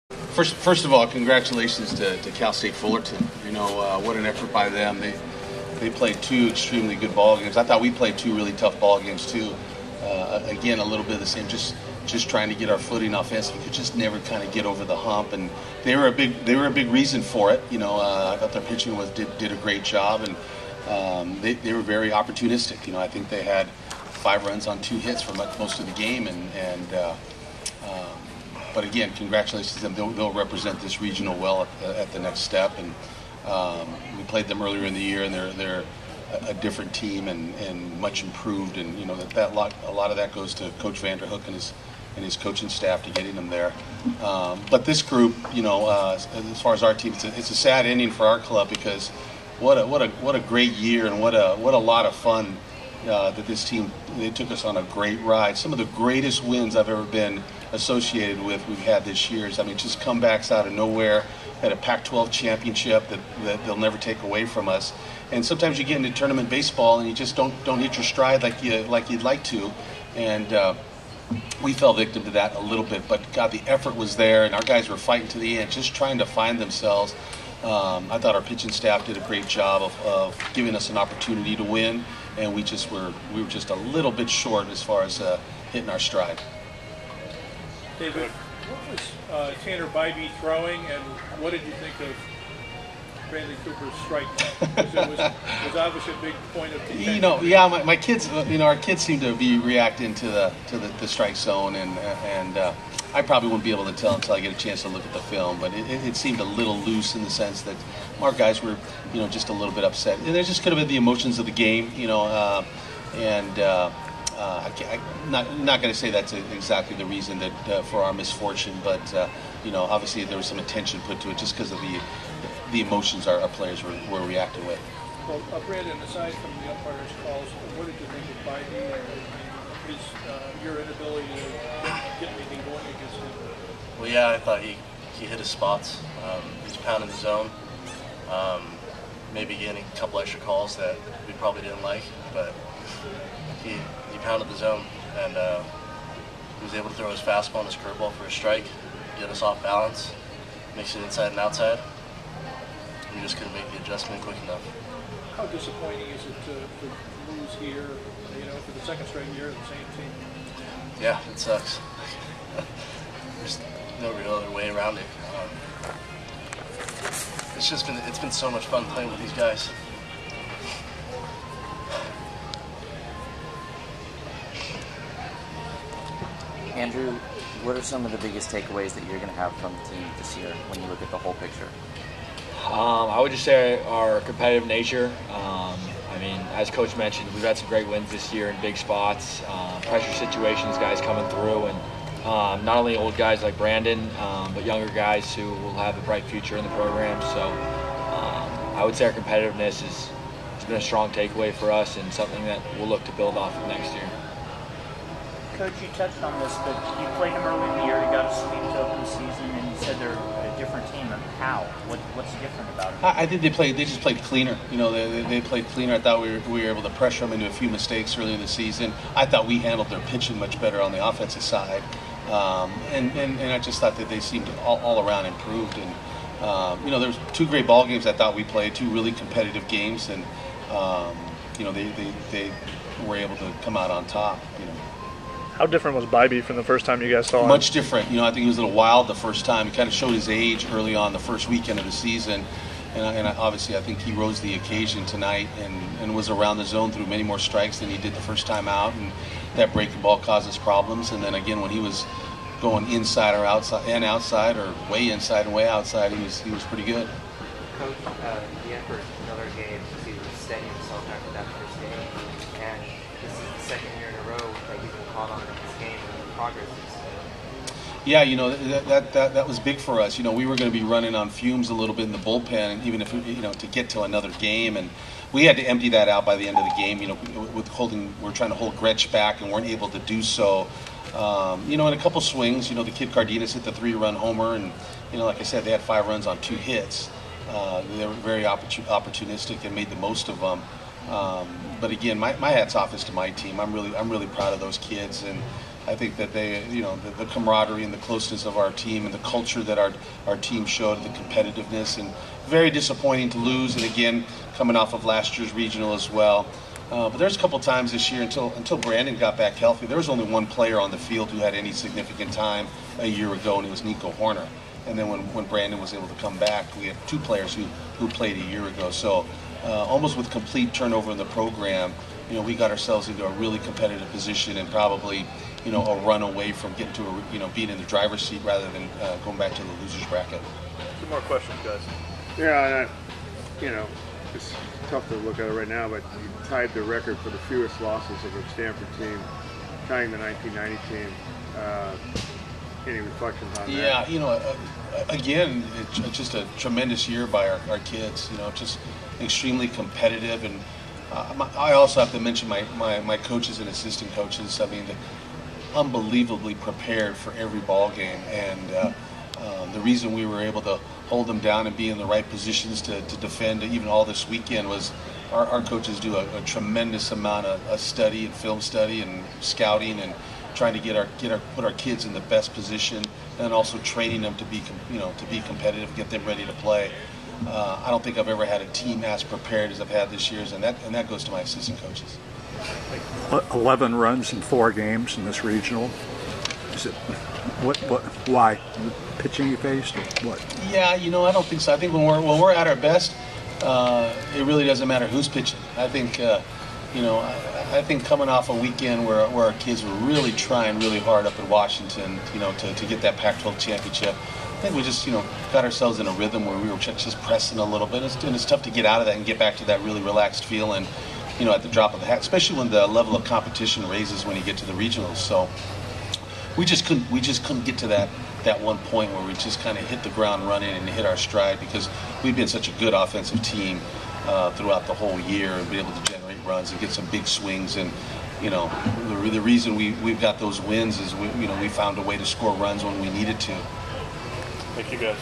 First of all, congratulations to Cal State Fullerton. What an effort by them. They played two extremely good ball games. I thought we played two really tough ball games too. Again, a little bit of the same, just trying to get our footing offensively. We could just never kind of get over the hump, and they were a big reason for it. I thought their pitching did a great job, and they were very opportunistic. I think they had 5 runs on 2 hits for most of the game, but again, congratulations to them. They'll represent this regional well at the next step. And we played them earlier in the year, and they're a different team and much improved. And a lot of that goes to Coach Vanderhook and his coaching staff to getting them there. But this group, as far as our team, it's a sad ending for our club, because what a great year, and what a lot of fun that this team. They took us on a great ride. Some of the greatest wins I've ever been associated with we've had this year. Just comebacks out of nowhere. Had a Pac-12 championship that they'll never take away from us. And sometimes you get into tournament baseball and you just don't hit your stride like you'd like to. And we fell victim to that a little bit. But God, the effort was there, and our guys were fighting to the end, just trying to find themselves. I thought our pitching staff did a great job of giving us an opportunity to win, and we were just a little bit short as far as hitting our stride. David, what was Tanner Bybee throwing, and what did you think of Brandon Cooper's strike? Because it was obviously a big point of contention. My kids, our kids seem to be reacting to the strike zone, and I probably wouldn't be able to tell until I get a chance to look at the film. But it seemed a little loose in the sense that our guys were, just a little bit upset, and it just could have been the emotions of the game, I'm not going to say that's exactly the reason that for our misfortune, but obviously there was some attention put to it just because of the emotions our players were reacting with. Well, Brandon, aside from the umpires' calls, what did you think of Bybee and your inability to get anything going against him? Well, yeah, I thought he hit his spots. He's pounding the zone. Maybe getting a couple extra calls that we probably didn't like, but he pounded the zone, and he was able to throw his fastball and his curveball for a strike, get us off balance, mix it inside and outside. We just couldn't make the adjustment quick enough. How disappointing is it to lose here, for the second straight year of the same team? Yeah, it sucks. There's no real other way around it. It's been so much fun playing with these guys. Andrew, what are some of the biggest takeaways that you're going to have from the team this year when you look at the whole picture? I would just say our competitive nature. As Coach mentioned, we've had some great wins this year in big spots, pressure situations, guys coming through, and not only old guys like Brandon, but younger guys who will have a bright future in the program. So I would say our competitiveness has been a strong takeaway for us, and something that we'll look to build off of next year. Coach, you touched on this, but you played them early in the year, you got a sweep to open the season, and you said they're a different team. How? What's different about it? I think they just played cleaner. They played cleaner. I thought we were able to pressure them into a few mistakes early in the season. I thought we handled their pitching much better on the offensive side. And I just thought that they seemed all around improved. And, there was 2 great ball games I thought we played, 2 really competitive games, and, they were able to come out on top, How different was Bybee from the first time you guys saw him? Much different. I think he was a little wild the first time. He kind of showed his age early on the first weekend of the season. And obviously I think he rose to the occasion tonight and was around the zone through many more strikes than he did the first time out. And that breaking ball caused us problems. And then again, when he was going inside or outside or way inside and way outside, he was pretty good. Coach, the effort in another game to steady himself after that first game. And this is the second year in a row that you've been caught on in this game and progress. Yeah, that was big for us. We were going to be running on fumes a little bit in the bullpen, and even if to get to another game, and we had to empty that out by the end of the game. We're trying to hold Gretsch back and weren't able to do so. In a couple swings, the kid Cardinal hit the 3-run homer, and like I said, they had 5 runs on 2 hits. They were very opportunistic and made the most of them. But again, my hat's off is to my team. I'm really proud of those kids, and I think that they, the camaraderie and the closeness of our team and the culture that our team showed, the competitiveness, and very disappointing to lose. And again, coming off of last year's regional as well. But there's a couple times this year until Brandon got back healthy, there was only one player on the field who had any significant time a year ago, and it was Nico Horner. And then when Brandon was able to come back, we had 2 players who played a year ago. So almost with complete turnover in the program, we got ourselves into a really competitive position and probably, a run away from getting to being in the driver's seat rather than going back to the losers bracket. 2 more questions, guys. Yeah, it's tough to look at it right now, but you tied the record for the fewest losses of a Stanford team, tying the 1990 team. Any reflections on that? Yeah, again, it's just a tremendous year by our kids. Just extremely competitive, and I also have to mention my coaches and assistant coaches. I mean, unbelievably prepared for every ball game, and the reason we were able to hold them down and be in the right positions to defend even all this weekend was our coaches do a tremendous amount of study and film study and scouting and trying to put our kids in the best position, and also training them to be competitive, get them ready to play. I don't think I've ever had a team as prepared as I've had this year, and that goes to my assistant coaches. 11 runs in 4 games in this regional. Is it why the pitching you faced or what? Yeah, I don't think so. I think when we're at our best, it really doesn't matter who's pitching. I think I think coming off a weekend where our kids were really trying really hard up in Washington, to get that Pac-12 championship, I think we just, got ourselves in a rhythm where we were just pressing a little bit. And it's tough to get out of that and get back to that really relaxed feeling, at the drop of the hat, especially when the level of competition raises when you get to the regionals. So we just couldn't get to that one point where we just kind of hit the ground running and hit our stride, because we've been such a good offensive team throughout the whole year and be able to generate runs and get some big swings. And the reason we've got those wins is we found a way to score runs when we needed to. Thank you, guys.